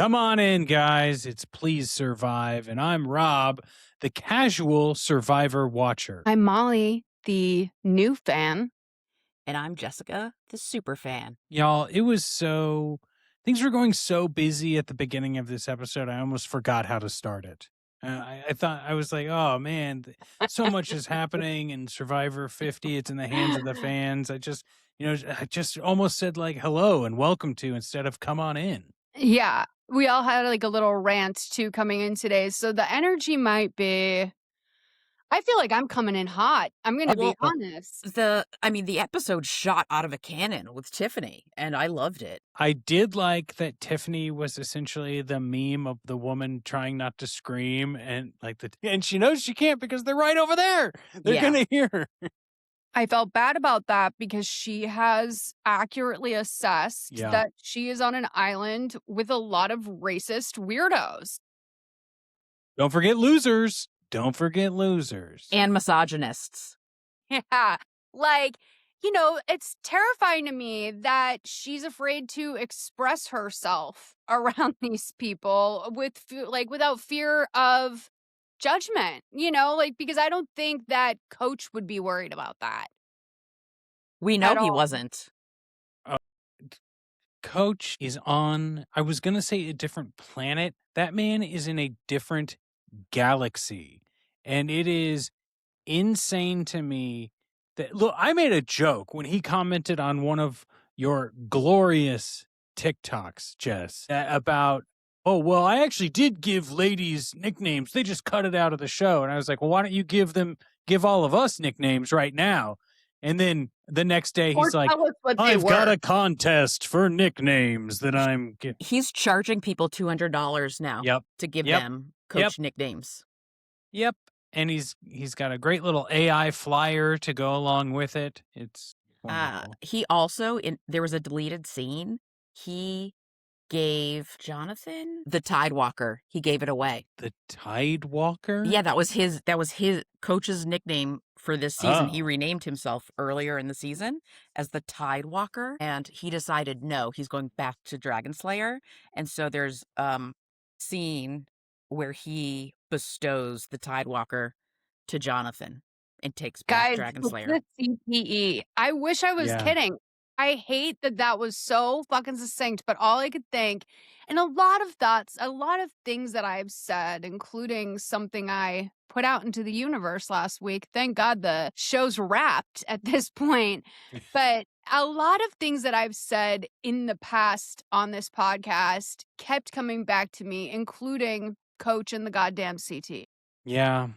Come on in, guys. It's Plz Survive, and I'm Rob, the casual Survivor watcher. I'm Molly, the new fan. And I'm Jessica, the super fan. Y'all, things were going so busy at the beginning of this episode, I almost forgot how to start it. I was like, oh man, so much is happening in Survivor 50. It's in the hands of the fans. I just almost said like hello and welcome to instead of come on in. Yeah, we all had like a little rant too coming in today. So the energy might be, I feel like I'm coming in hot. I'm going to be honest. The episode shot out of a cannon with Tiffany, and I loved it. I did like that Tiffany was essentially the meme of the woman trying not to scream and and she knows she can't because they're right over there. They're going to hear her. I felt bad about that because she has accurately assessed that she is on an island with a lot of racist weirdos. Don't forget losers. Don't forget losers. And misogynists. Yeah. Like, it's terrifying to me that she's afraid to express herself around these people without fear of judgment, because I don't think that Coach would be worried about that. We know he wasn't. Coach is on, I was going to say a different planet. That man is in a different galaxy. And it is insane to me that, look, I made a joke when he commented on one of your glorious TikToks, Jess, about, oh, well, I actually did give ladies nicknames. They just cut it out of the show. And I was like, well, why don't you give all of us nicknames right now? And then the next day he's like, I've got a contest for nicknames that I'm giving. He's charging people $200 now to give them Coach nicknames. Yep. And he's got a great little AI flyer to go along with it. It's wonderful. He also, there was a deleted scene. He gave Jonthan the Tide Walker. He gave it away. The Tide Walker? Yeah, that was his Coach's nickname for this season. He renamed himself earlier in the season as the Tide Walker, and he decided no, he's going back to Dragon Slayer. And so there's scene where he bestows the Tide Walker to Jonthan and takes back Dragon Slayer. CPE. I wish I was kidding. I hate that was so fucking succinct, but all I could think, and a lot of things that I've said, including something I put out into the universe last week. Thank God the show's wrapped at this point. But a lot of things that I've said in the past on this podcast kept coming back to me, including Coach and the goddamn CT. Yeah,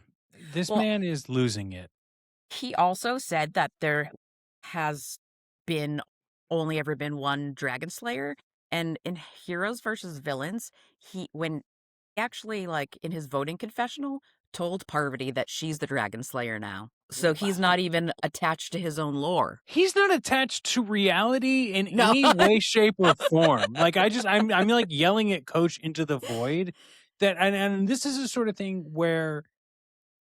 this man is losing it. He also said that there has only ever been one Dragon Slayer, and in Heroes versus Villains, when actually, like, in his voting confessional, told Parvati that she's the Dragon Slayer now. So he's not even attached to his own lore. He's not attached to reality in any way, shape, or form. Like, I'm like yelling at Coach into the void. And this is the sort of thing where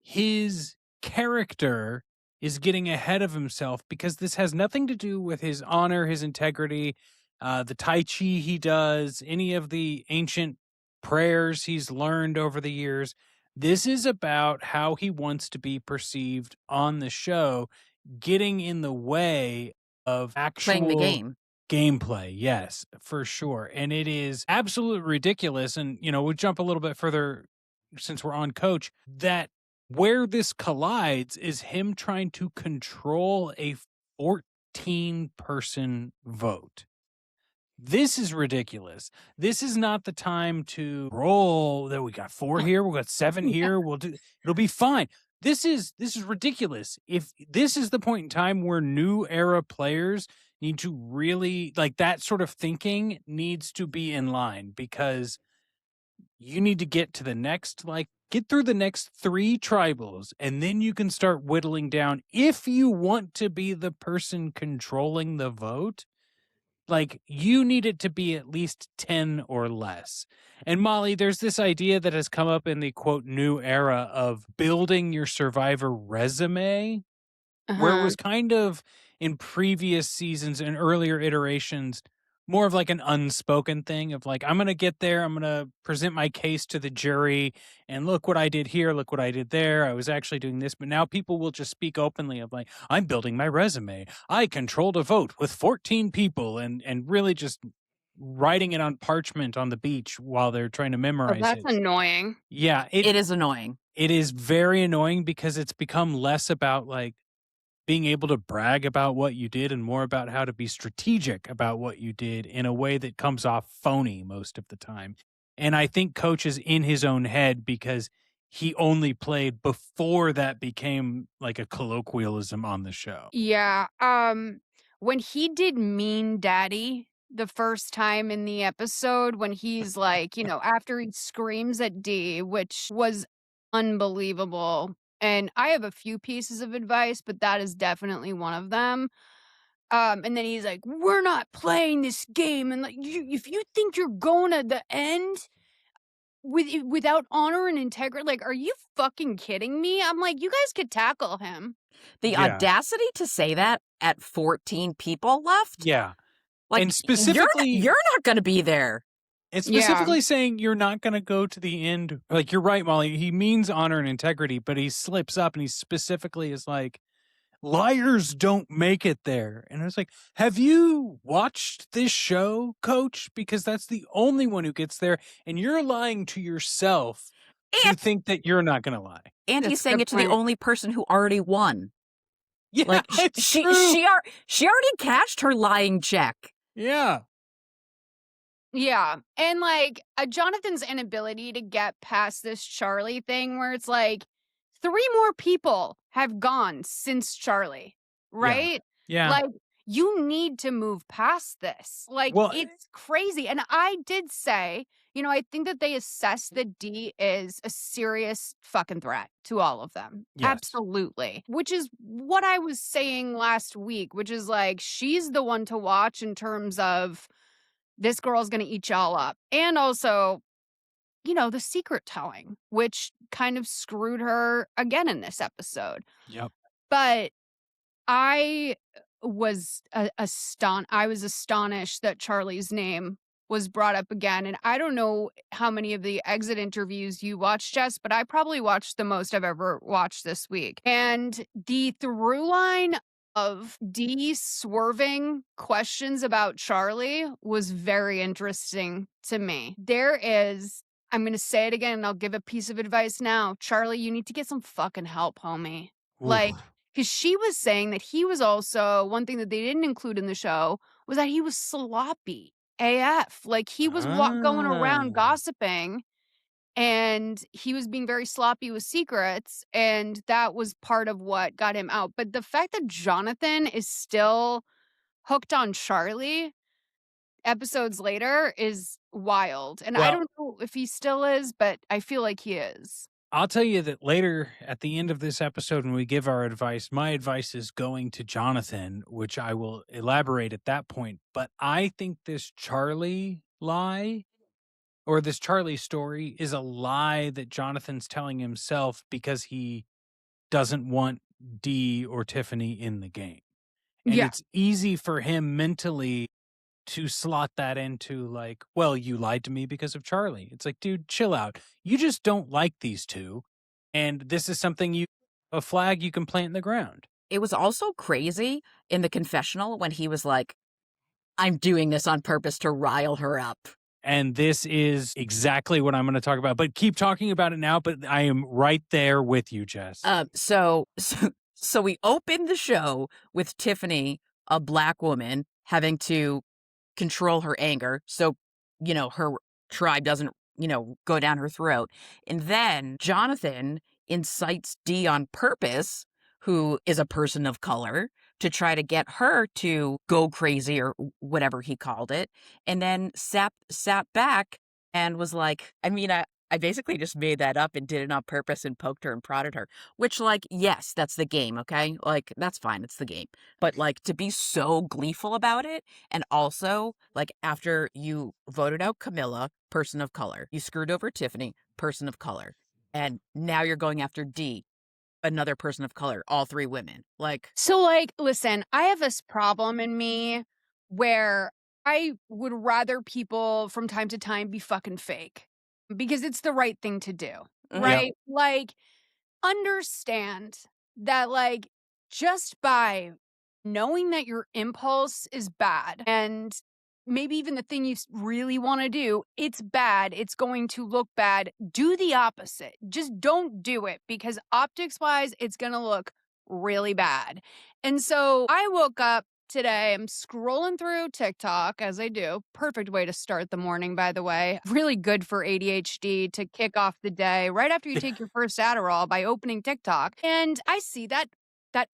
his character is getting ahead of himself because this has nothing to do with his honor, his integrity, the Tai Chi he does, any of the ancient prayers he's learned over the years. This is about how he wants to be perceived on the show, getting in the way of actual playing the game. Gameplay, yes, for sure. And it is absolutely ridiculous. And, we'll jump a little bit further since we're on Coach, that where this collides is him trying to control a 14-person vote. This is ridiculous. This is not the time to roll that we got 4 here, we got 7 here, it'll be fine. This is ridiculous. If this is the point in time where new era players need to really, like, that sort of thinking needs to be in line, because you need to get to the next, get through the next 3 tribals, and then you can start whittling down. If you want to be the person controlling the vote, you need it to be at least 10 or less. And Molly, there's this idea that has come up in the quote new era of building your Survivor resume, where it was kind of in previous seasons and earlier iterations more of like an unspoken thing of like, I'm going to get there. I'm going to present my case to the jury and look what I did here. Look what I did there. I was actually doing this. But now people will just speak openly of like, I'm building my resume. I controlled a vote with 14 people and really just writing it on parchment on the beach while they're trying to memorize that's it. annoying. Yeah. It is annoying. It is very annoying because it's become less about like being able to brag about what you did and more about how to be strategic about what you did in a way that comes off phony most of the time. And I think Coach is in his own head because he only played before that became like a colloquialism on the show. Yeah. When he did Mean Daddy the first time in the episode, when he's like, after he screams at D, which was unbelievable. And I have a few pieces of advice, but that is definitely one of them. And then he's like, we're not playing this game. And like, if you think you're going to the end without honor and integrity, like, are you fucking kidding me? I'm like, you guys could tackle him. The audacity to say that at 14 people left? Yeah. Like, and specifically, you're not going to be there. And specifically saying you're not going to go to the end. Like, you're right, Molly. He means honor and integrity, but he slips up and he specifically is like, liars don't make it there. And I was like, have you watched this show, Coach? Because that's the only one who gets there. And you're lying to yourself to think that you're not going to lie. And he's saying it to the only person who already won. Yeah, like it's she already cashed her lying check. Yeah. Yeah. And like Jonathan's inability to get past this Charlie thing where it's like 3 more people have gone since Charlie, right? Yeah. Like you need to move past this. Like it's crazy. And I did say, I think that they assess that D is a serious fucking threat to all of them. Yes. Absolutely. Which is what I was saying last week, which is like she's the one to watch in terms of this girl's going to eat y'all up. And also, the secret telling, which kind of screwed her again in this episode. Yep. But I was astonished that Charlie's name was brought up again. And I don't know how many of the exit interviews you watched, Jess, but I probably watched the most I've ever watched this week. And the through line of D swerving questions about Charlie was very interesting to me. I'm going to say it again and I'll give a piece of advice now. Charlie, you need to get some fucking help, homie. Ooh. Like, because she was saying that he was also, one thing that they didn't include in the show was that he was sloppy AF. Like he was going around gossiping and he was being very sloppy with secrets. And that was part of what got him out. But the fact that Jonathan is still hooked on Charlie episodes later is wild. And I don't know if he still is, but I feel like he is. I'll tell you that later at the end of this episode, when we give our advice, my advice is going to Jonathan, which I will elaborate at that point. But I think this Charlie lie or this Charlie story is a lie that Jonathan's telling himself because he doesn't want Dee or Tiffany in the game. And it's easy for him mentally to slot that into like, well, you lied to me because of Charlie. It's like, dude, chill out. You just don't like these two. And this is something a flag you can plant in the ground. It was also crazy in the confessional when he was like, I'm doing this on purpose to rile her up. And this is exactly what I'm going to talk about. But keep talking about it now. But I am right there with you, Jess. So we opened the show with Tiffany, a Black woman, having to control her anger so her tribe doesn't go down her throat. And then Jonathan incites Dee on purpose, who is a person of color, to try to get her to go crazy or whatever he called it, and then sat back and was like, I basically just made that up and did it on purpose and poked her and prodded her, which, like, yes, that's the game, okay? Like, that's fine, it's the game. But, like, to be so gleeful about it, and also, like, after you voted out Camilla, person of color, you screwed over Tiffany, person of color, and now you're going after Dee, another person of color, all 3 women. Like, so, like, listen, I have this problem in me where I would rather people from time to time be fucking fake because it's the right thing to do, right? Like, understand that, like, just by knowing that your impulse is bad and maybe even the thing you really want to do, it's bad. It's going to look bad. Do the opposite. Just don't do it because optics wise, it's going to look really bad. And so I woke up today. I'm scrolling through TikTok as I do. Perfect way to start the morning, by the way. Really good for ADHD to kick off the day right after you take your first Adderall by opening TikTok. And I see that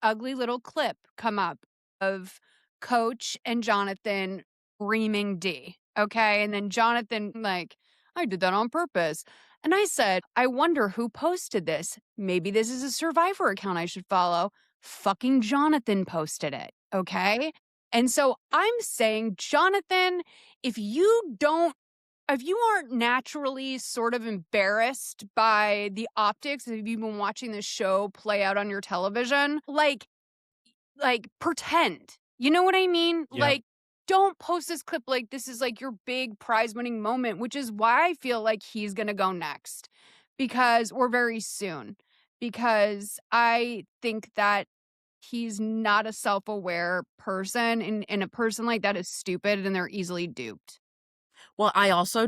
ugly little clip come up of Coach and Jonthan reaming D. Okay. And then Jonthan, like, I did that on purpose. And I said, I wonder who posted this. Maybe this is a Survivor account I should follow. Fucking Jonthan posted it. Okay. And so I'm saying, Jonthan, if you aren't naturally sort of embarrassed by the optics, if you've been watching this show play out on your television, like pretend. You know what I mean? Yep. Like, don't post this clip like this is like your big prize winning moment, which is why I feel like he's going to go next or very soon, because I think that he's not a self-aware person and a person like that is stupid and they're easily duped. Well, I also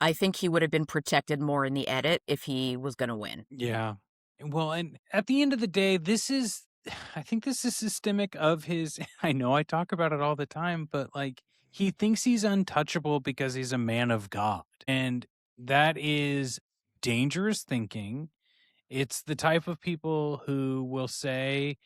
I think he would have been protected more in the edit if he was going to win. Yeah. Well, and at the end of the day, I think this is systemic of his, I know I talk about it all the time, but like he thinks he's untouchable because he's a man of God. And that is dangerous thinking. It's the type of people who will say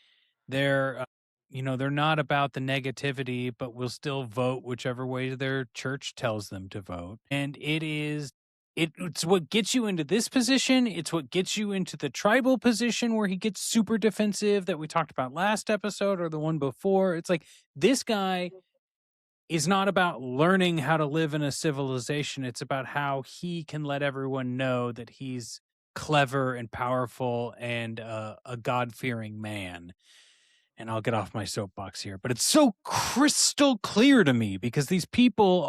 they're, they're not about the negativity, but will still vote whichever way their church tells them to vote. And it's what gets you into this position. It's what gets you into the tribal position where he gets super defensive that we talked about last episode or the one before. It's like this guy is not about learning how to live in a civilization. It's about how he can let everyone know that he's clever and powerful and a God-fearing man. And I'll get off my soapbox here, but it's so crystal clear to me because these people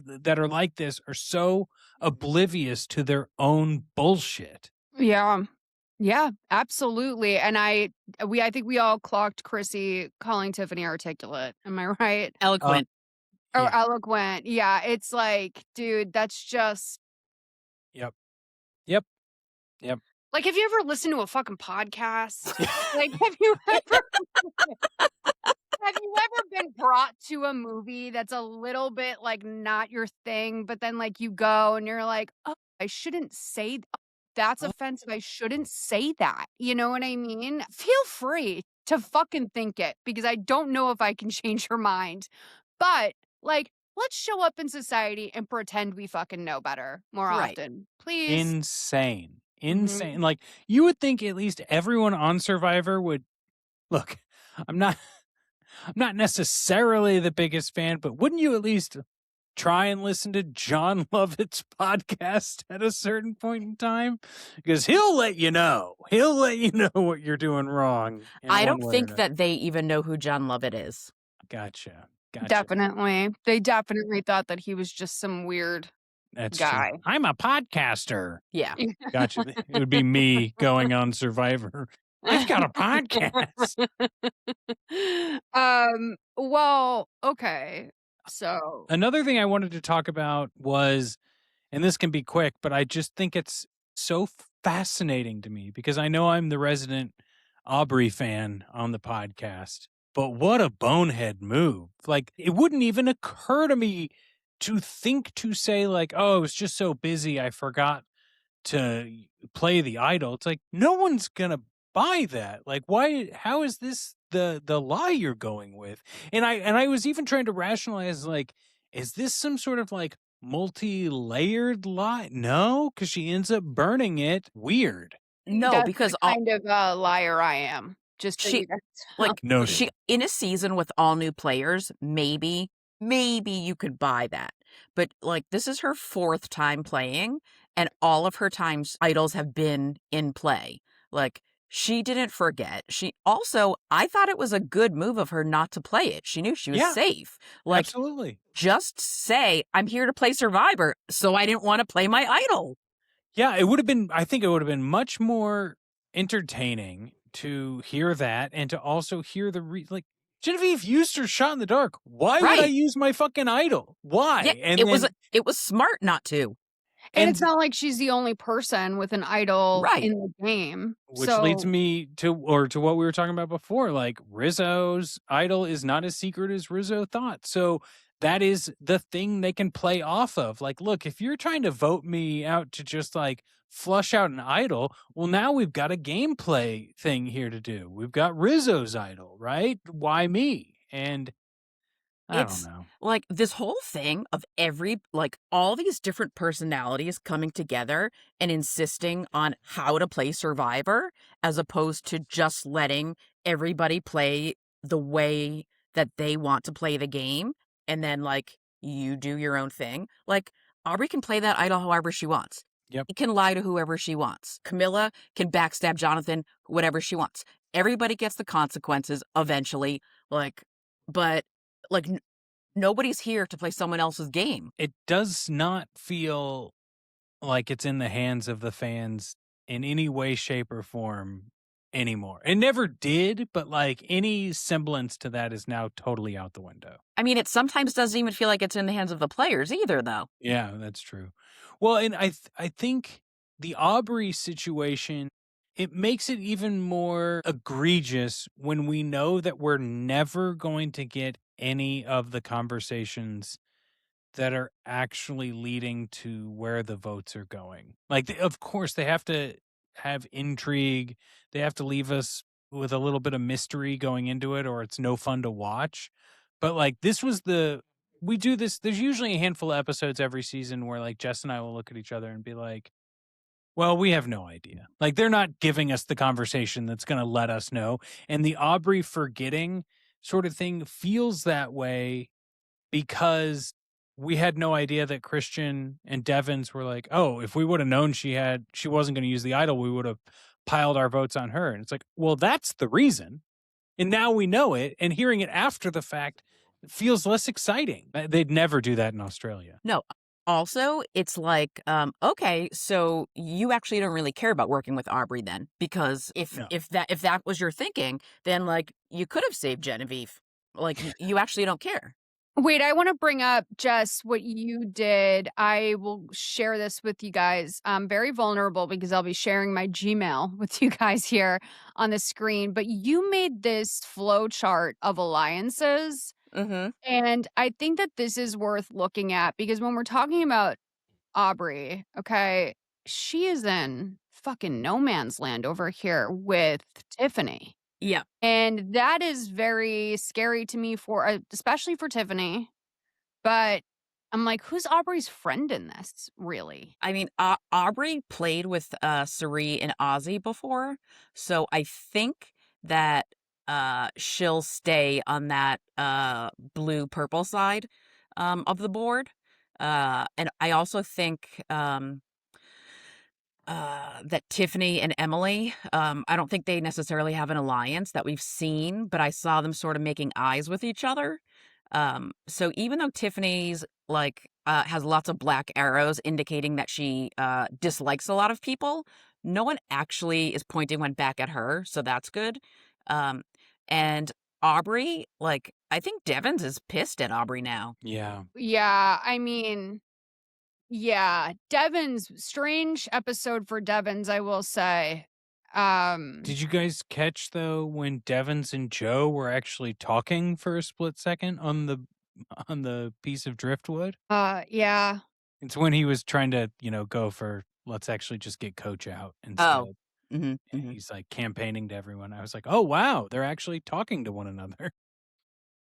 that are like this are so oblivious to their own bullshit. Yeah. Yeah, absolutely. And I think we all clocked Chrissy calling Tiffany articulate. Am I right? Eloquent. Or Yeah. eloquent. Yeah. It's like, dude, that's just. Yep. Like, have you ever listened to a fucking podcast? Like, have you ever been brought to a movie that's a little bit like not your thing, but then like you go and you're like, oh, I shouldn't say that's offensive. I shouldn't say that. You know what I mean? Feel free to fucking think it because I don't know if I can change your mind. But like, let's show up in society and pretend we fucking know better more often. Please. Insane. Mhm. Like you would think at least everyone on Survivor would look. I'm not necessarily the biggest fan, but wouldn't you at least try and listen to John Lovett's podcast at a certain point in time? Because he'll let you know. He'll let you know what you're doing wrong. I don't think that they even know who John Lovett is. Gotcha. Definitely. They definitely thought that he was just some weird guy. True. I'm a podcaster. Yeah. Gotcha. It would be me going on Survivor. I've got a podcast. Well, okay. So another thing I wanted to talk about was, and this can be quick, but I just think it's so fascinating to me because I know I'm the resident Aubry fan on the podcast, but what a bonehead move. Like, it wouldn't even occur to me to think to say like, oh, I was just so busy I forgot to play the idol. It's like, no one's gonna buy that. Like, how is this the lie you're going with? And I was even trying to rationalize, like, is this some sort of like multi-layered lie? No, because she ends up burning it. Weird. No, that's because the kind of liar I am. Just so you guys know. like No, she in a season with all new players, maybe you could buy that. But like this is her 4th time playing and all of her times idols have been in play. Like she didn't forget. I thought it was a good move of her not to play it. She knew she was safe. Like, absolutely. just say, I'm here to play Survivor, so I didn't want to play my idol. Yeah, I think it would have been much more entertaining to hear that and to also hear like, Genevieve used her shot in the dark. Why would I use my fucking idol? Why? Yeah, And it was smart not to. And it's not like she's the only person with an idol in the game. Which leads me to what we were talking about before. Like, Rizzo's idol is not as secret as Rizzo thought. So that is the thing they can play off of. Like, look, if you're trying to vote me out to just like flush out an idol, well, now we've got a gameplay thing here to do. We've got Rizzo's idol, right? Why me? And I don't know. Like, this whole thing of all these different personalities coming together and insisting on how to play Survivor, as opposed to just letting everybody play the way that they want to play the game. And then, like, you do your own thing. Like, Aubry can play that idol however she wants. Yep. She can lie to whoever she wants. Camilla can backstab Jonthan, whatever she wants. Everybody gets the consequences eventually. Nobody's here to play someone else's game. It does not feel like it's in the hands of the fans in any way, shape, or form anymore. It never did, but like any semblance to that is now totally out the window. I mean, it sometimes doesn't even feel like it's in the hands of the players either, though. Yeah, that's true. Well, and I think the Aubry situation, it makes it even more egregious when we know that we're never going to get any of the conversations that are actually leading to where the votes are going. Like, of course, they have to have intrigue. They have to leave us with a little bit of mystery going into it, or it's no fun to watch. But like, we do this. There's usually a handful of episodes every season where like Jess and I will look at each other and be like, well, we have no idea. Like, they're not giving us the conversation that's going to let us know. And the Aubry forgetting sort of thing feels that way because we had no idea that Christian and Devins were like, oh, if we would have known she wasn't going to use the idol, we would have piled our votes on her. And it's like, well, that's the reason. And now we know it. And hearing it after the fact feels less exciting. They'd never do that in Australia. No. Also, it's like, okay, so you actually don't really care about working with Aubry then, because if that was your thinking, then like you could have saved Genevieve. Like, you actually don't care. Wait, I want to bring up just what you did. I will share this with you guys. I'm very vulnerable because I'll be sharing my Gmail with you guys here on the screen. But you made this flow chart of alliances. Mm-hmm. And I think that this is worth looking at because when we're talking about Aubry, okay, she is in fucking no man's land over here with Tiffany. Yeah. And that is very scary to me especially for Tiffany. But I'm like, who's Aubry's friend in this, really? I mean, Aubry played with Cirie and Ozzy before, so I think that she'll stay on that blue-purple side of the board. And I also think that Tiffany and Emily, I don't think they necessarily have an alliance that we've seen, but I saw them sort of making eyes with each other. So even though Tiffany's has lots of black arrows indicating that she dislikes a lot of people, no one actually is pointing one back at her, so that's good. And Aubry, I think Devins is pissed at Aubry now. Yeah. Yeah, I mean, yeah, Devins, strange episode for Devins, I will say. Did you guys catch though when Devins and Joe were actually talking for a split second on the piece of driftwood? Yeah. It's when he was trying to, go for let's actually just get Coach out instead. Oh. Mm-hmm, and he's like campaigning to everyone. I was like, oh wow, they're actually talking to one another.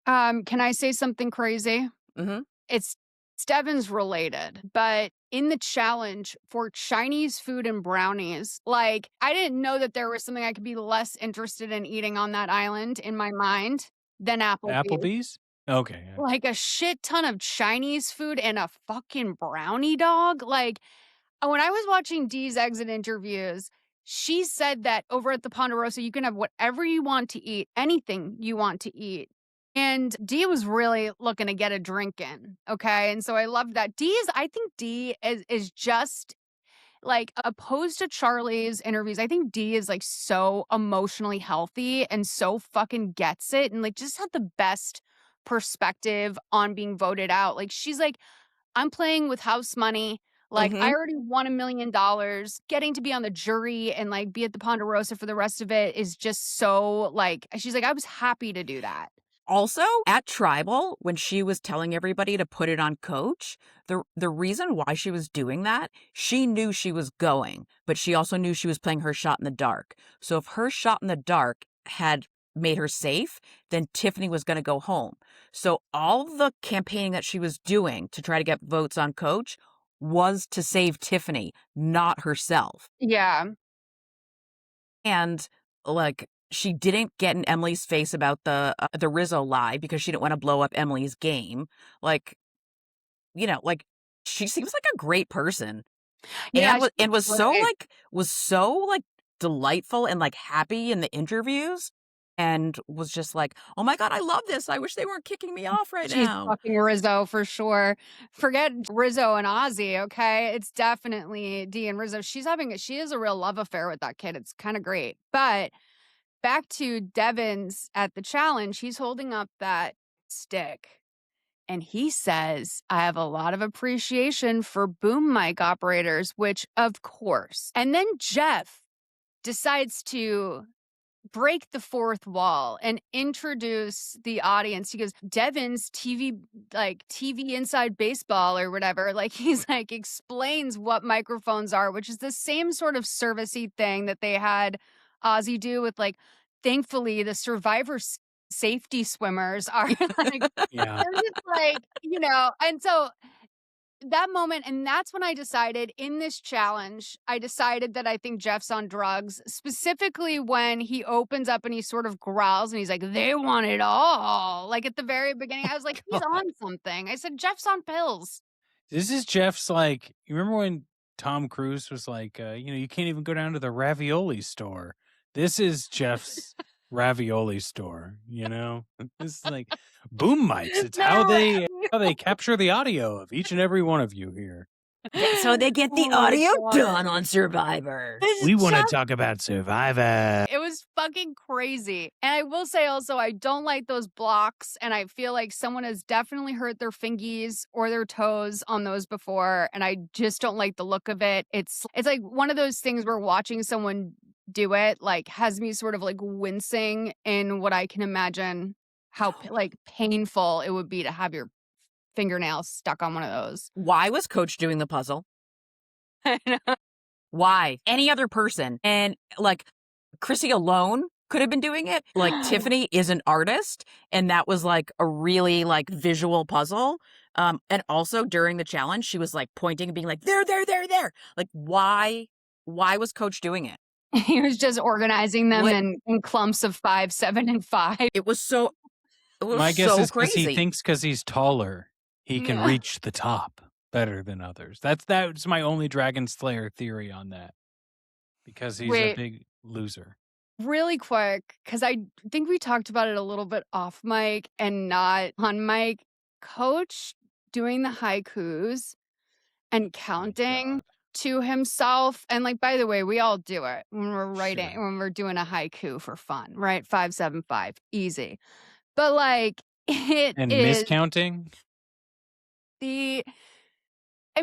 Can I say something crazy? Mm-hmm. It's Devins related, but in the challenge for Chinese food and brownies, I didn't know that there was something I could be less interested in eating on that island in my mind than Applebee's. Applebee's? Okay. Yeah. Like a shit ton of Chinese food and a fucking brownie dog. When I was watching Dee's exit interviews, she said that over at the Ponderosa, you can have whatever you want to eat, anything you want to eat. And Dee was really looking to get a drink in. Okay. And so I love that. I think Dee is just like opposed to Charlie's interviews. I think Dee is like so emotionally healthy and so fucking gets it and like just had the best perspective on being voted out. Like she's like, I'm playing with house money. Like I already won $1 million. Getting to be on the jury and like be at the Ponderosa for the rest of it is just so like, she's like, I was happy to do that. Also, at Tribal, when she was telling everybody to put it on Coach, the reason why she was doing that, she knew she was going, but she also knew she was playing her shot in the dark. So if her shot in the dark had made her safe, then Tiffany was going to go home. So all the campaigning that she was doing to try to get votes on Coach was to save Tiffany, not herself. Yeah. And like, she didn't get in Emily's face about the Rizzo lie because she didn't want to blow up Emily's game. Like, you know, like she seems like a great person. Yeah, and was so delightful and like happy in the interviews and was just like, oh my God, I love this. I wish they weren't kicking me off right she's now. fucking Rizzo for sure. Forget Rizzo and Ozzy, okay? It's definitely Dee and Rizzo. She is a real love affair with that kid. It's kind of great. But back to Devon's at the challenge, he's holding up that stick. And he says, I have a lot of appreciation for boom mic operators, which of course. And then Jeff decides to break the fourth wall and introduce the audience. He goes, Devon's TV inside baseball or whatever. Like he's like explains what microphones are, which is the same sort of servicey thing that they had Ozzy do with like, thankfully the Survivor safety swimmers are like, Yeah. they're just like, you know, and so that moment, and that's when I decided in this challenge, I decided that I think Jeff's on drugs, specifically when he opens up and he sort of growls and he's like, they want it all. Like at the very beginning, I was like, he's on something. I said, Jeff's on pills. This is Jeff's like, you remember when Tom Cruise was like, you can't even go down to the ravioli store. This is Jeff's ravioli store, you know? This is like boom mics. It's how they capture the audio of each and every one of you here. So they get the audio done on Survivor. We want to talk about Survivor. It was fucking crazy. And I will say also, I don't like those blocks. And I feel like someone has definitely hurt their fingies or their toes on those before. And I just don't like the look of it. It's like one of those things where watching someone do it like has me sort of like wincing in what I can imagine how like painful it would be to have your fingernails stuck on one of those. Why was Coach doing the puzzle? Why? Any other person. And like Chrissy alone could have been doing it. Like Tiffany is an artist and that was like a really like visual puzzle. And also during the challenge, she was like pointing and being like, there. Like why was Coach doing it? He was just organizing them in clumps of 5, 7, and 5. It was so My guess is because crazy. he thinks because he's taller, he can reach the top better than others. That's my only Dragon Slayer theory on that. Because he's a big loser. Really quick, because I think we talked about it a little bit off mic and not on mic. Coach doing the haikus and counting to himself. And like, by the way, we all do it when we're writing, when we're doing a haiku for fun, right? 575, easy. But like and miscounting? I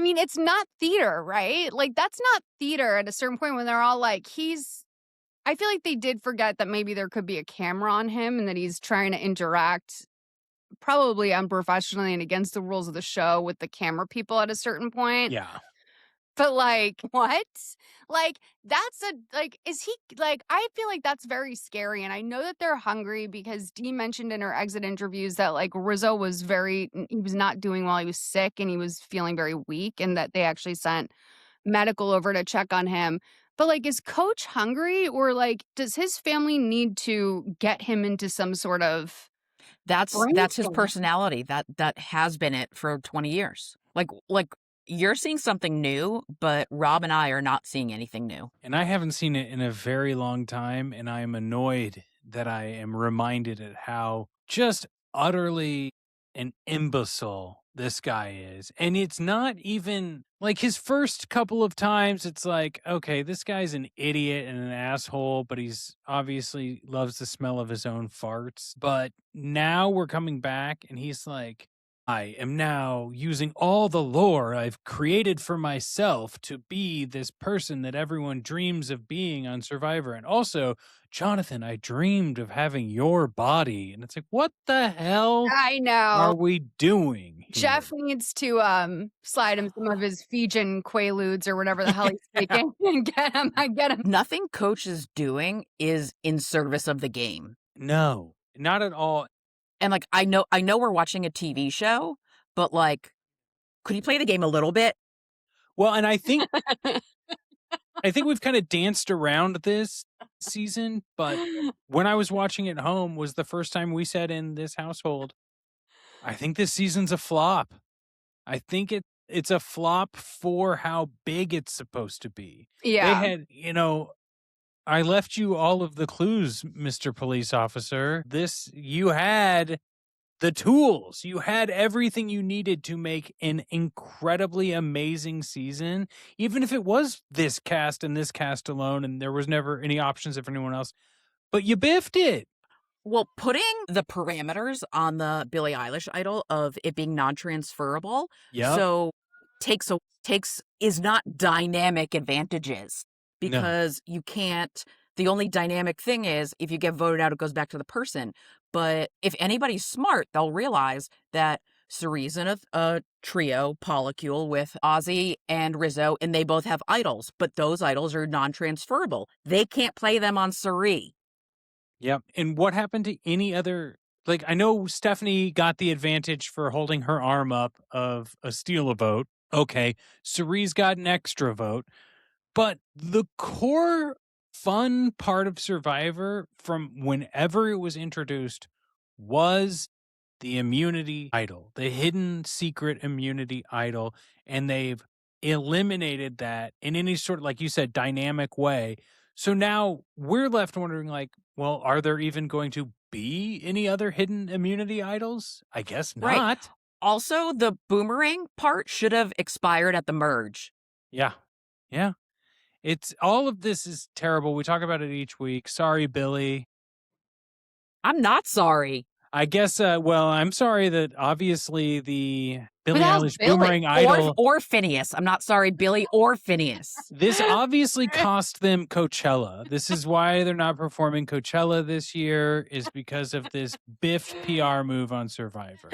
mean, it's not theater, right? Like that's not theater at a certain point when they're all like, I feel like they did forget that maybe there could be a camera on him and that he's trying to interact probably unprofessionally and against the rules of the show with the camera people at a certain point. Yeah. But like, what? Like, is he like, I feel like that's very scary. And I know that they're hungry because Dee mentioned in her exit interviews that like Rizzo he was not doing well. He was sick and he was feeling very weak and that they actually sent medical over to check on him. But like, is Coach hungry or like, does his family need to get him into some sort of That's his personality. That has been it for 20 years. Like you're seeing something new, but Rob and I are not seeing anything new. And I haven't seen it in a very long time, and I am annoyed that I am reminded at how just utterly an imbecile this guy is. And it's not even like his first couple of times, it's like, okay, this guy's an idiot and an asshole, but he's obviously loves the smell of his own farts. But now we're coming back and he's like, I am now using all the lore I've created for myself to be this person that everyone dreams of being on Survivor. And also, Jonthan, I dreamed of having your body. And it's like, what the hell I are know. we doing here? Jeff needs to slide him some of his Fijian Quaaludes or whatever the hell he's taking and get him. I get him. Nothing Coach is doing is in service of the game. No, not at all. And like I know we're watching a TV show, but like, could you play the game a little bit? Well, and I think we've kind of danced around this season, but when I was watching at home was the first time we said in this household, I think this season's a flop. I think it's a flop for how big it's supposed to be. Yeah. They had, I left you all of the clues, Mr. Police Officer. You had the tools. You had everything you needed to make an incredibly amazing season, even if it was this cast and this cast alone and there was never any options for anyone else. But you biffed it. Well, putting the parameters on the Billie Eilish idol of it being non-transferable, so is not dynamic advantages because you can't. The only dynamic thing is if you get voted out, it goes back to the person. But if anybody's smart, they'll realize that Cerie's in a trio polycule with Ozzy and Rizzo, and they both have idols, but those idols are non-transferable. They can't play them on Cirie. Yep. And what happened to any other? Like, I know Stephanie got the advantage for holding her arm up of steal a vote. Okay. Cerie's got an extra vote. But the core fun part of Survivor from whenever it was introduced was the immunity idol, the hidden secret immunity idol. And they've eliminated that in any sort of, like you said, dynamic way. So now we're left wondering, like, well, are there even going to be any other hidden immunity idols? I guess not. Right. Also, the boomerang part should have expired at the merge. Yeah. Yeah. It's all of this is terrible. We talk about it each week. Sorry, Billy. I'm not sorry. I guess, I'm sorry that obviously the Billie Eilish boomerang idol. Or Phineas. I'm not sorry, Billy or Phineas. This obviously cost them Coachella. This is why they're not performing Coachella this year, is because of this biffed PR move on Survivor.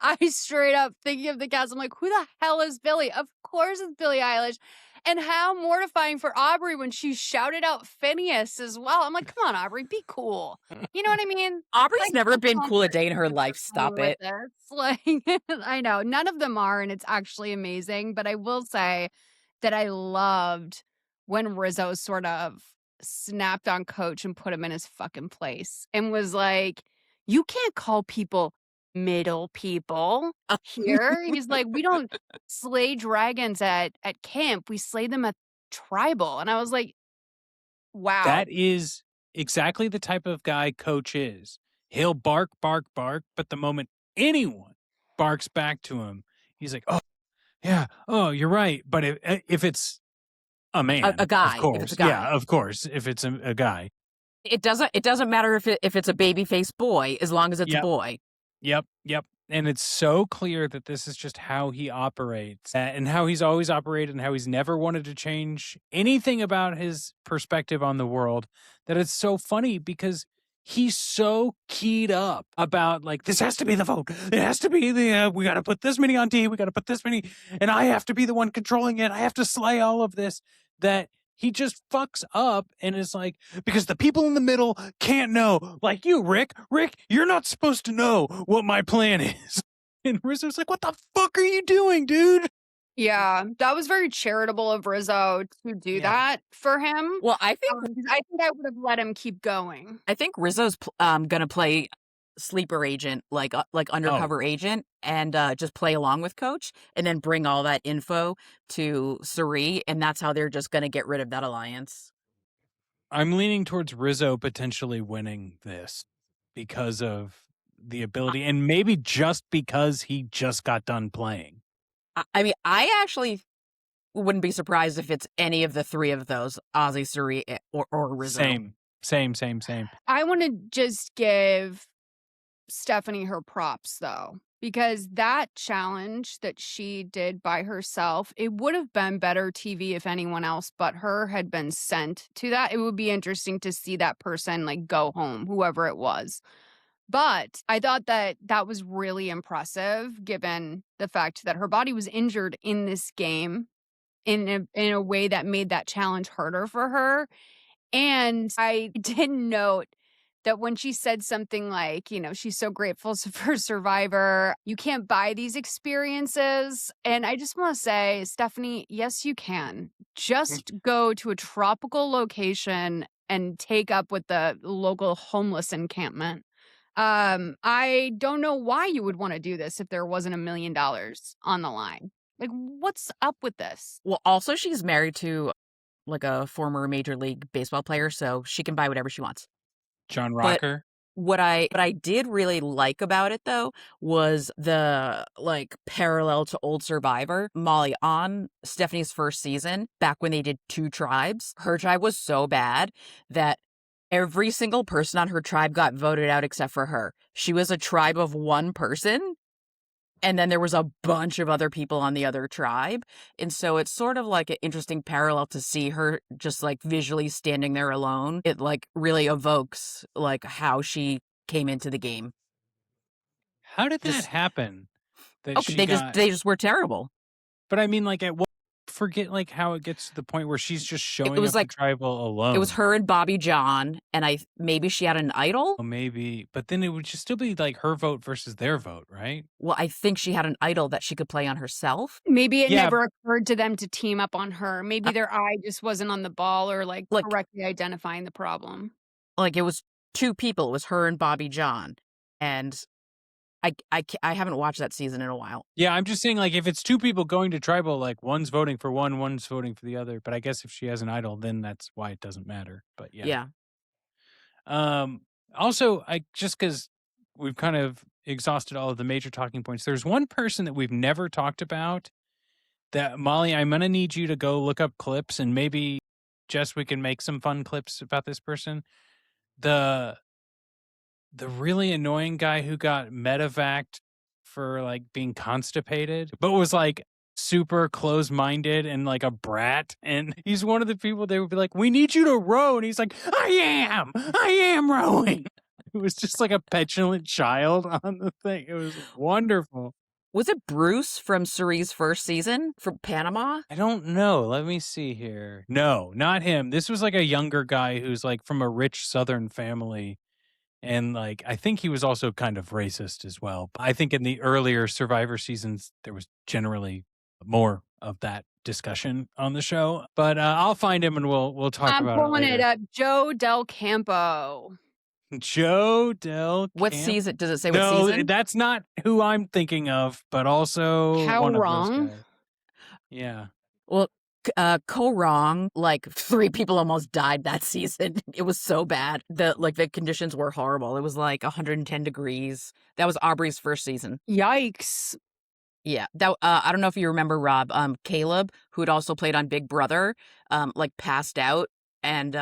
I straight up thinking of the cast. I'm like, who the hell is Billy? Of course it's Billie Eilish. And how mortifying for Aubry when she shouted out Phineas as well. I'm like, come on, Aubry, be cool. You know what I mean? Aubrey's never been cool a day in her life. Stop it. It's like, I know, none of them are, and it's actually amazing. But I will say that I loved when Rizzo sort of snapped on Coach and put him in his fucking place and was like, you can't call people middle people here. He's like, we don't slay dragons at camp. We slay them at tribal. And I was like, wow. That is exactly the type of guy Coach is. He'll bark, bark, bark, but the moment anyone barks back to him, he's like, oh, yeah, oh, you're right. But if it's a man, a guy, of course, if it's a guy. Yeah, of course, if it's a guy. It doesn't matter if it's a baby-faced boy, as long as it's a boy. Yep. And it's so clear that this is just how he operates and how he's always operated and how he's never wanted to change anything about his perspective on the world, that it's so funny because he's so keyed up about, like, this has to be the vote. It has to be we got to put this many on D. We got to put this many, and I have to be the one controlling it. I have to slay all of this, that he just fucks up and is like, because the people in the middle can't know. Like you, Rick. Rick, you're not supposed to know what my plan is. And Rizzo's like, what the fuck are you doing, dude? Yeah, that was very charitable of Rizzo to do that for him. Well, I think I would have let him keep going. I think Rizzo's going to play sleeper agent, like undercover agent, and just play along with Coach, and then bring all that info to Cirie, and that's how they're just going to get rid of that alliance. I'm leaning towards Rizzo potentially winning this because of the ability, and maybe just because he just got done playing. I mean, I actually wouldn't be surprised if it's any of the three of those, Ozzy, Cirie, or Rizzo. Same. I want to just give Stephanie her props, though, because that challenge that she did by herself, it would have been better TV if anyone else but her had been sent to that. It would be interesting to see that person like go home, whoever it was. But I thought that that was really impressive given the fact that her body was injured in this game in a way that made that challenge harder for her. And I did note that when she said something like, you know, she's so grateful for Survivor, you can't buy these experiences. And I just want to say, Stephanie, yes, you can. Just go to a tropical location and take up with the local homeless encampment. I don't know why you would want to do this if there wasn't $1 million on the line. Like, what's up with this? Well, also, she's married to like a former Major League Baseball player, so she can buy whatever she wants. John But Rocker. what I did really like about it, though, was the like parallel to old Survivor. Molly, on Stephanie's first season, back when they did 2 tribes, her tribe was so bad that every single person on her tribe got voted out except for her. She was a tribe of 1 person, and then there was a bunch of other people on the other tribe. And so it's sort of like an interesting parallel to see her just like visually standing there alone. It like really evokes like how she came into the game. How did that happen? That Okay, they just were terrible. But I mean, like, at what? Forget like how it gets to the point where she's just showing was up like to tribal alone. It was her and Bobby John, and maybe she had an idol. Well, maybe, but then it would just still be like her vote versus their vote, right? Well, I think she had an idol that she could play on herself. Maybe it never occurred to them to team up on her. Maybe their eye just wasn't on the ball or like correctly identifying the problem. Like it was 2 people. It was her and Bobby John, and I haven't watched that season in a while. Yeah, I'm just saying, like, if it's 2 people going to tribal, like, one's voting for one, one's voting for the other. But I guess if she has an idol, then that's why it doesn't matter. But yeah. Also, just because we've kind of exhausted all of the major talking points, there's one person that we've never talked about that, Molly, I'm going to need you to go look up clips, and maybe, Jess, we can make some fun clips about this person. The really annoying guy who got medevaced for like being constipated, but was like super close-minded and like a brat. And he's one of the people they would be like, we need you to row. And he's like, I am rowing. It was just like a petulant child on the thing. It was wonderful. Was it Bruce from Cirie's first season from Panama? I don't know. Let me see here. No, not him. This was like a younger guy who's like from a rich Southern family. And like, I think he was also kind of racist as well. I think in the earlier Survivor seasons, there was generally more of that discussion on the show. But I'll find him and we'll talk about it later. I'm pulling it up. Joe Del Campo. Joe Del Campo. What season? Does it say what season? No, that's not who I'm thinking of, but also how one wrong? Of those guys. Yeah. Well, wrong. Like 3 people almost died that season. It was so bad. The conditions were horrible. It was like 110 degrees. That was Aubry's first season. Yikes. Yeah. That I don't know if you remember, Rob. Caleb, who had also played on Big Brother, like passed out, and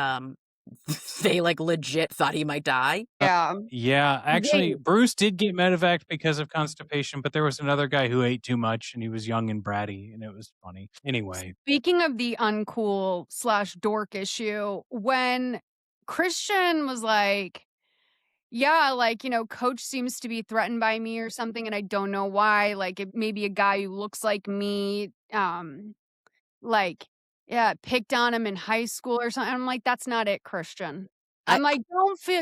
they like legit thought he might die. Yeah. Actually, Bruce did get medevaced because of constipation, but there was another guy who ate too much and he was young and bratty, and it was funny. Anyway. Speaking of the uncool/dork issue, when Christian was like, yeah, like, you know, Coach seems to be threatened by me or something, and I don't know why. Like, it may be a guy who looks like me, picked on him in high school or something. I'm like, that's not it, Christian. I'm like,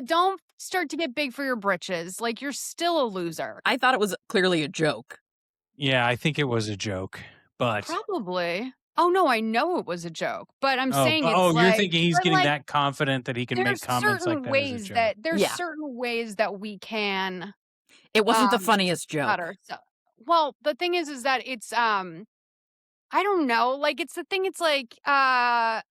don't start to get big for your britches. Like, you're still a loser. I thought it was clearly a joke. Yeah, I think it was a joke, but probably. Oh, no, I know it was a joke, but I'm saying it's you're like thinking he's but, getting like, that confident that he can make comments like that as a joke. there's Yeah. certain ways that we can, It wasn't the funniest joke. better so well, the thing is that it's, I don't know, like, it's the thing, it's like, I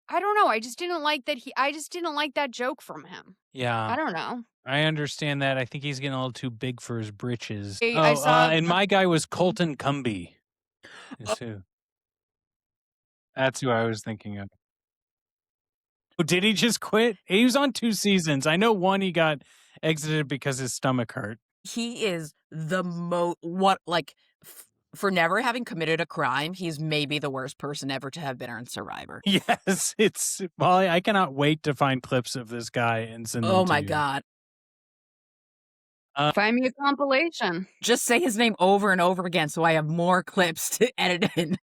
don't know, I just didn't like that joke from him. Yeah. I don't know. I understand that. I think he's getting a little too big for his britches. I saw And the my guy was Mhm. Colton Cumby. Is who. That's who I was thinking of. Oh, did he just quit? He was on 2 seasons. I know one he got exited because his stomach hurt. He is the for never having committed a crime, he's maybe the worst person ever to have been on Survivor. Yes, I cannot wait to find clips of this guy and send them Oh to my you. god. Find me a compilation. Just say his name over and over again so I have more clips to edit in.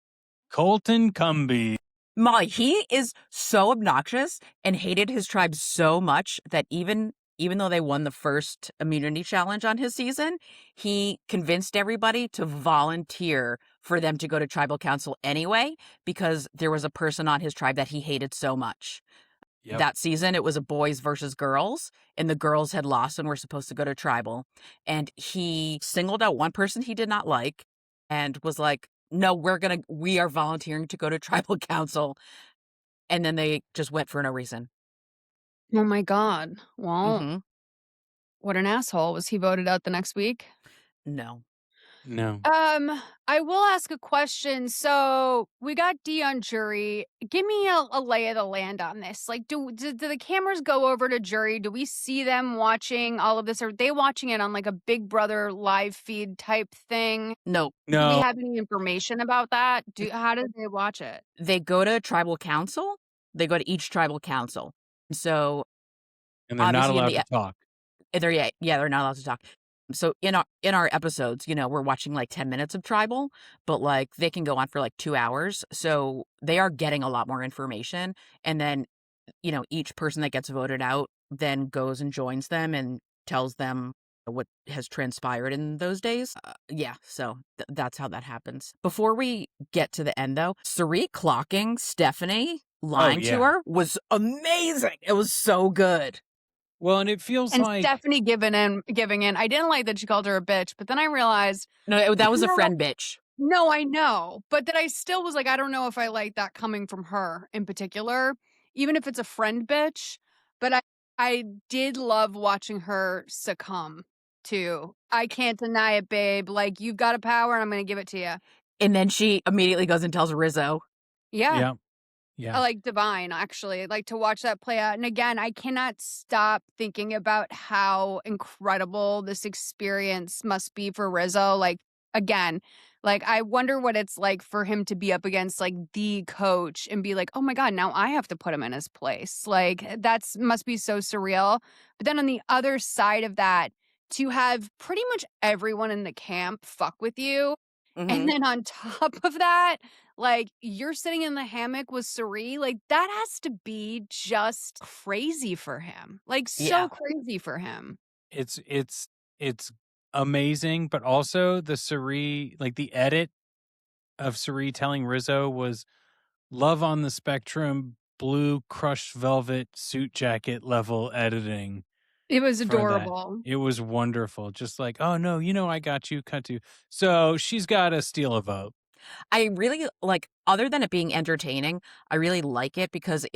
Colton Cumby. Molly, he is so obnoxious and hated his tribe so much that even though they won the first immunity challenge on his season, he convinced everybody to volunteer for them to go to tribal council anyway because there was a person on his tribe that he hated so much. Yep. That season, it was a boys versus girls, and the girls had lost and were supposed to go to tribal. And he singled out one person he did not like and was like, no, we are volunteering to go to tribal council. And then they just went for no reason. Oh my god. Well, Mm-hmm. what an asshole. Was he voted out the next week? No. No. I will ask a question. So we got D on jury. Give me a lay of the land on this. Like, do the cameras go over to jury? Do we see them watching all of this? Are they watching it on like a Big Brother live feed type thing? No. Do we No. have any information about that? How do they watch it? They go to tribal council. They go to each tribal council. So And they're not obviously allowed to talk. they're not allowed to talk. So in our episodes, we're watching like 10 minutes of tribal, but like they can go on for like 2 hours. So they are getting a lot more information. And then, each person that gets voted out then goes and joins them and tells them what has transpired in those days. So that's how that happens. Before we get to the end though, Sari clocking Stephanie lying to her was amazing. It was so good. Well, and it feels And like Stephanie giving in. I didn't like that she called her a bitch, but then I realized No, that was a No. friend bitch. No, I know, but that I still was like, I don't know if I like that coming from her in particular, even if it's a friend bitch. But I did love watching her succumb to, I can't deny it, babe. Like, you've got a power and I'm going to give it to you. And then she immediately goes and tells Rizzo. Yeah. Yeah. I like divine, actually. I'd like to watch that play out. And again, I cannot stop thinking about how incredible this experience must be for Rizzo. Like, again, like, I wonder what it's like for him to be up against like the coach and be like, oh my God, now I have to put him in his place. Like, that's must be so surreal. But then on the other side of that, to have pretty much everyone in the camp fuck with you. Mhm. And then on top of that, like, you're sitting in the hammock with Sari, like, that has to be just crazy for him. Like, so Yeah. crazy for him. It's amazing, but also the Sari, like the edit of Sari telling Rizzo was love on the spectrum, blue crushed velvet suit jacket level editing. It was for that. adorable. It was wonderful. Just like, oh no, I got you, cut to. So she's got to steal a vote. I really like, other than it being entertaining, I really like it because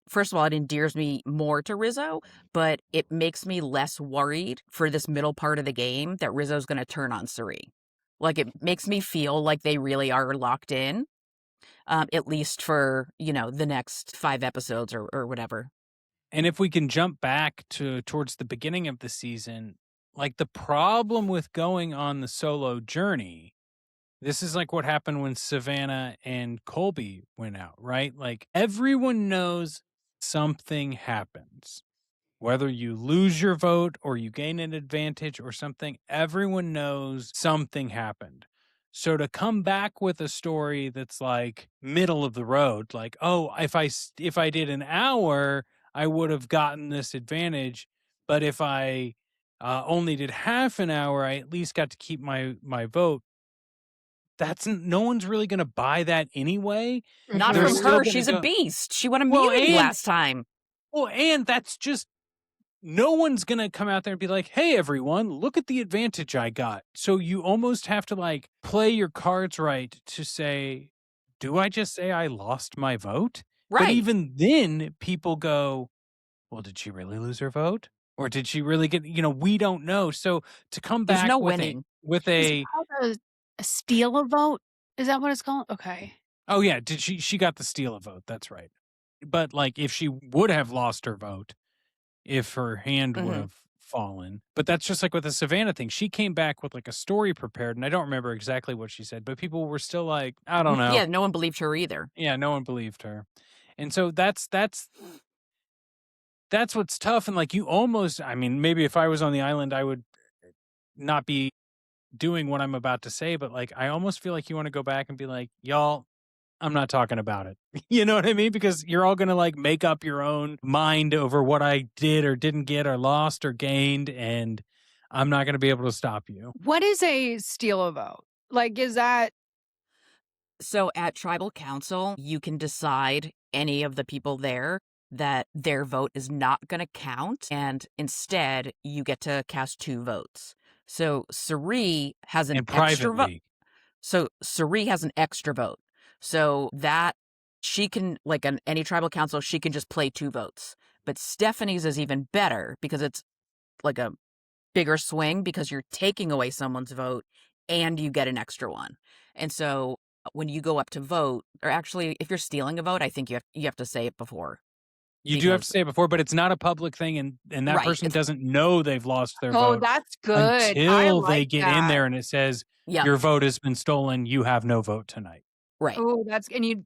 first of all, it endears me more to Rizzo, but it makes me less worried for this middle part of the game that Rizzo's going to turn on Sari. Like, it makes me feel like they really are locked in, at least for, the next 5 episodes or whatever. And if we can jump back towards the beginning of the season, like the problem with going on the solo journey, this is like what happened when Savannah and Colby went out, right? Like everyone knows something happens. Whether you lose your vote or you gain an advantage or something, everyone knows something happened. So to come back with a story that's like middle of the road, like, oh, if I did an hour, I would have gotten this advantage. But if I only did half an hour, I at least got to keep my vote. no one's really going to buy that anyway. Not They're from still her. gonna She's go, a beast. She won well, immunity and last time. well, and that's just no one's going to come out there and be like, "Hey everyone, look at the advantage I got." So you almost have to like play your cards right to say, "Do I just say I lost my vote?" But Right. even then people go, "Well, did she really lose her vote? Or did she really get, we don't know." So to come There's back no with winning. Is it called a steal a vote? Is that what it's called? Okay. Oh yeah, she got the steal a vote, that's right. But like if she would have lost her vote, if her hand would Mhm. have fallen. But that's just like with the Savannah thing. She came back with like a story prepared, and I don't remember exactly what she said, but people were still like, I don't know. Yeah, no one believed her either. Yeah, no one believed her. And so that's what's tough. And like you almost, I mean, maybe if I was on the island, I would not be doing what I'm about to say, but like I almost feel like you want to go back and be like, y'all, I'm not talking about it. You know what I mean? Because you're all going to like make up your own mind over what I did or didn't get or lost or gained. And I'm not going to be able to stop you. What is a steal a vote? Like, is that? So at tribal council, you can decide any of the people there that their vote is not going to count. And instead, you get to cast 2 votes. So Suri has an And extra vote. privately. So Suri has an extra vote. So that she can, like any tribal council, she can just play 2 votes. But Stephanie's is even better because it's like a bigger swing because you're taking away someone's vote and you get an extra one. And so when you go up to vote, or actually if you're stealing a vote, I think you have to say it before. You do have to say it before, but it's not a public thing, and that Right, person it's- doesn't know they've lost their Oh, vote that's good. I until they like get in that. there and it says, Yep. your vote has been stolen. You have no vote tonight. Right. Oh,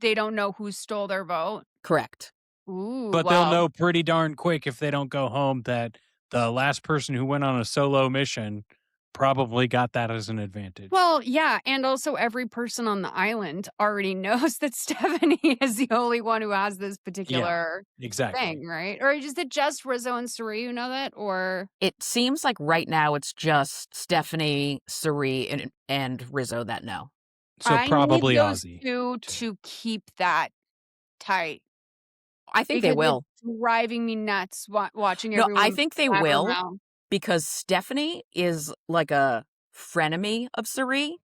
they don't know who stole their vote. Correct. Ooh, But they'll know pretty darn quick if they don't go home that the last person who went on a solo mission probably got that as an advantage. Well, yeah, and also every person on the island already knows that Stephanie is the only one who has this particular exactly. thing, right? Or is it just Rizzo and Suri who know that? Or It seems like right now it's just Stephanie, Suri, and Rizzo that know. So I probably need those Ozzy two to keep that tight. I think they will. It's driving me nuts watching No, everyone. I think they blabber will around. because Stephanie is like a frenemy of Suri.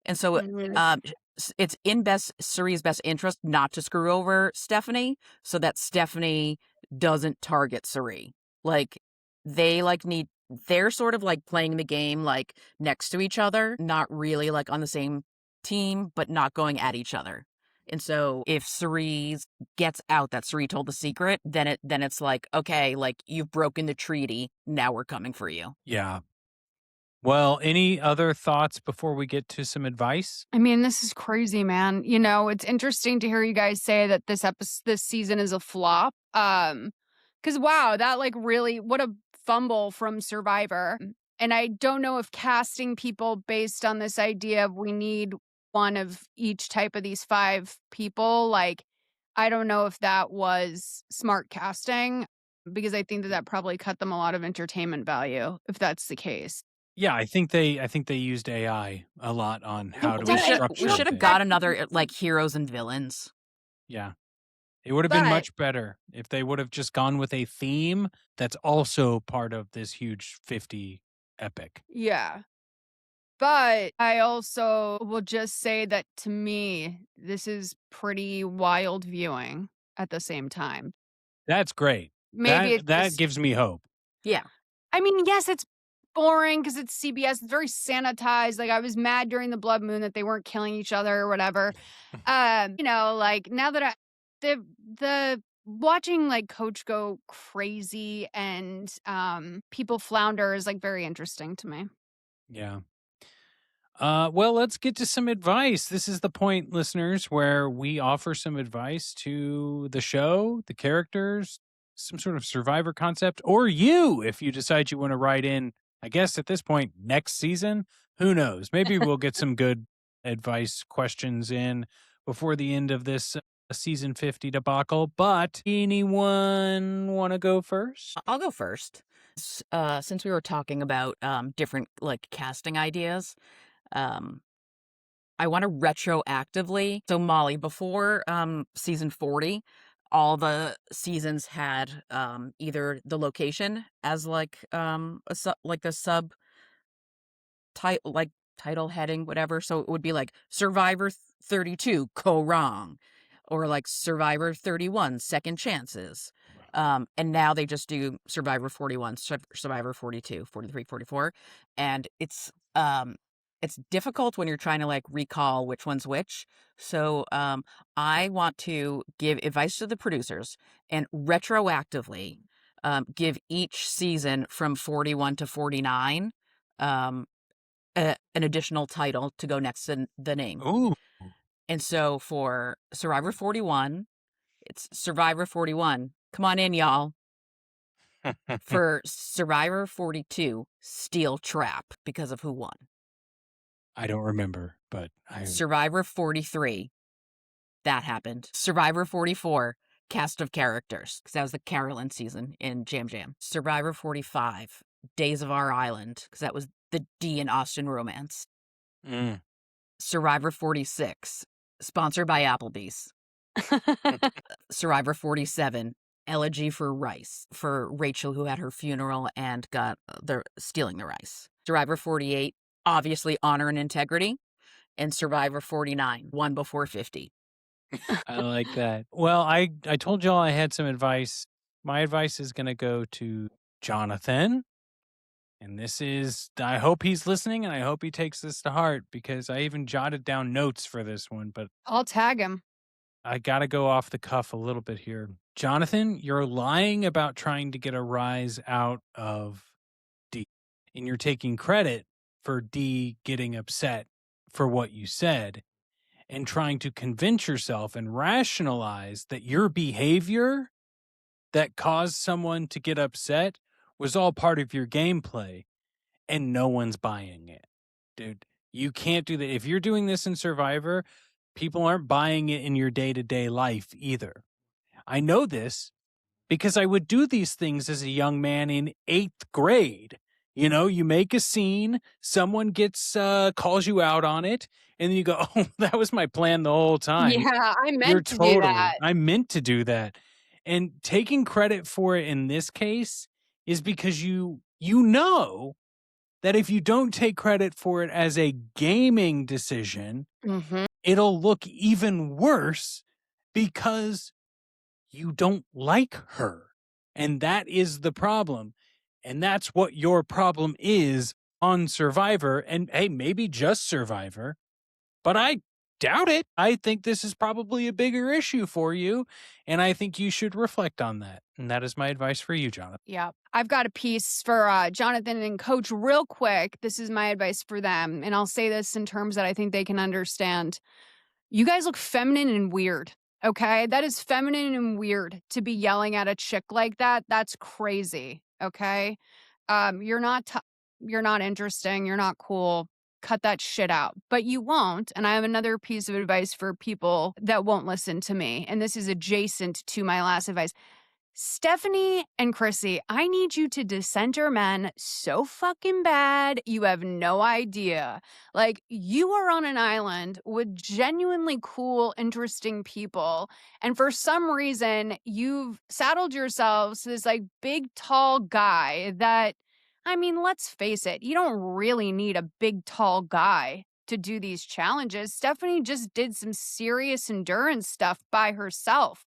And so Mhm. it's in Suri's best interest not to screw over Stephanie so that Stephanie doesn't target Suri. Like they're sort of like playing the game like next to each other, not really like on the same team, but not going at each other. And so if Suri gets out that Suri told the secret, then it's like, okay, like you've broken the treaty. Now we're coming for you. Yeah. Well, any other thoughts before we get to some advice? I mean, this is crazy, man. It's interesting to hear you guys say that this season is a flop. Because wow, that like really what a fumble from Survivor. And I don't know if casting people based on this idea of we need one of each type of these 5 people, like I don't know if that was smart casting because I think that probably cut them a lot of entertainment value if that's the case. Yeah, I think they used AI a lot on how to structure. We should have got another like heroes and villains. Yeah. It would have been much better if they would have just gone with a theme that's also part of this huge 50 epic. Yeah. But I also will just say that to me, this is pretty wild viewing at the same time. That's great. Maybe that gives me hope. Yeah. I mean, yes, it's boring because it's CBS. It's very sanitized. Like I was mad during the Blood Moon that they weren't killing each other or whatever. Like now that the watching like Coach go crazy and people flounder is like very interesting to me. Yeah. Well, let's get to some advice. This is the point, listeners, where we offer some advice to the show, the characters, some sort of survivor concept, or you, if you decide you want to write in, I guess at this point, next season, who knows? Maybe we'll get some good advice questions in before the end of this season 50 debacle. But anyone want to go first? I'll go first. Since we were talking about different like casting ideas, I want to retroactively. So Molly, before season 40, all the seasons had either the location as like like the sub title heading, whatever. So it would be like Survivor 32, Go Wrong, or like Survivor 31, Second Chances. And now they just do Survivor 41, Survivor 42, 43, 44. And it's difficult when you're trying to like recall which one's which. So I want to give advice to the producers and retroactively give each season from 41 to 49 an additional title to go next to the name. Ooh. And so for Survivor 41, it's Survivor 41. Come on in, y'all. For Survivor 42, Steel Trap, because of who won. I don't remember, but Survivor 43, that happened. Survivor 44, Cast of Characters, because that was the Carolyn season in Jam Jam. Survivor 45, Days of Our Island, because that was the Dee and Austin romance. Survivor 46, sponsored by Applebee's. Survivor 47, Elegy for Rice, for Rachel, who had her funeral and got stealing the rice. Survivor 48, obviously Honor and Integrity. And Survivor 49, one before 50. I like that. Well, I told y'all I had some advice. My advice is going to go to Jonthan. And this is, I hope he's listening and I hope he takes this to heart because I even jotted down notes for this one, but I'll tag him. I got to go off the cuff a little bit here. Jonthan, you're lying about trying to get a rise out of Dee, and you're taking credit for Dee getting upset for what you said and trying to convince yourself and rationalize that your behavior that caused someone to get upset was all part of your gameplay, and no one's buying it. Dude, you can't do that. If you're doing this in Survivor, people aren't buying it in your day-to-day life either. I know this because I would do these things as a young man in 8th grade. You know, you make a scene, someone calls you out on it, and then you go, oh, that was my plan the whole time. Yeah, I meant to do that. I meant to do that. And taking credit for it in this case is because you know that if you don't take credit for it as a gaming decision, it'll look even worse because you don't like her. And that is the problem. And that's what your problem is on Survivor. And hey, maybe just Survivor, but I doubt it. I think this is probably a bigger issue for you. And I think you should reflect on that. And that is my advice for you, Jonthan. Yeah. I've got a piece for Jonthan and Coach real quick. This is my advice for them. And I'll say this in terms that I think they can understand. You guys look feminine and weird. Okay. That is feminine and weird to be yelling at a chick like that. That's crazy. Okay. You're not interesting. You're not cool. Cut that shit out. But you won't. And I have another piece of advice for people that won't listen to me. And this is adjacent to my last advice. Stephanie and Chrissy, I need you to decenter men so fucking bad. You have no idea. Like, you are on an island with genuinely cool, interesting people. And for some reason, you've saddled yourselves to this like big, tall guy that, I mean, let's face it, you don't really need a big, tall guy to do these challenges. Stephanie just did some serious endurance stuff by herself.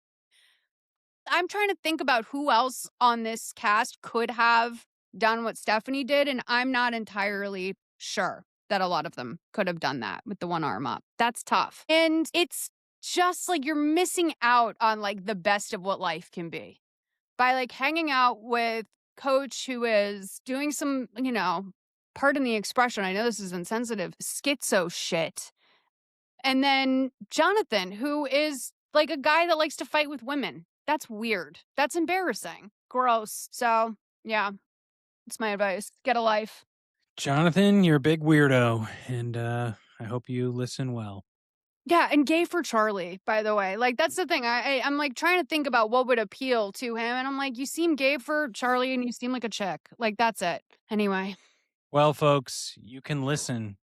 I'm trying to think about who else on this cast could have done what Stephanie did, and I'm not entirely sure that a lot of them could have done that with the one arm up. That's tough. And it's just like you're missing out on like the best of what life can be by like hanging out with Coach, who is doing some, you know, pardon the expression, I know this is insensitive, schizo shit. And then Jonthan, who is like a guy that likes to fight with women. That's weird. That's embarrassing. Gross. So, yeah, it's my advice. Get a life. Jonthan, you're a big weirdo, and I hope you listen well. Yeah, and gay for Charlie, by the way. Like, that's the thing. I'm like trying to think about what would appeal to him, and I'm like, you seem gay for Charlie, and you seem like a chick. Like, that's it. Anyway. Well, folks, you can listen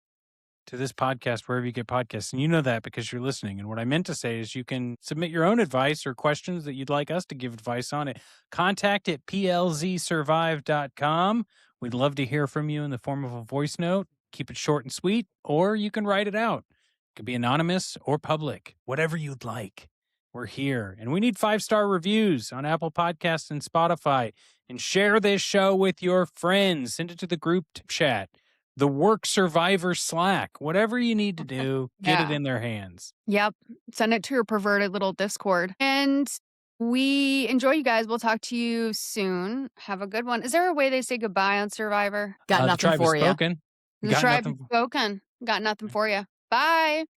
to this podcast wherever you get podcasts. And you know that because you're listening. And what I meant to say is you can submit your own advice or questions that you'd like us to give advice on it. Contact at plzsurvive.com. We'd love to hear from you in the form of a voice note. Keep it short and sweet, or you can write it out. It could be anonymous or public, whatever you'd like. We're here. And we need 5-star reviews on Apple Podcasts and Spotify. And share this show with your friends. Send it to the group chat, the Work Survivor Slack, whatever you need to do, get it in their hands. Yep. Send it to your perverted little Discord. And we enjoy you guys. We'll talk to you soon. Have a good one. Is there a way they say goodbye on Survivor? Got nothing for you. Spoken. The tribe has spoken. Got nothing for you. Bye.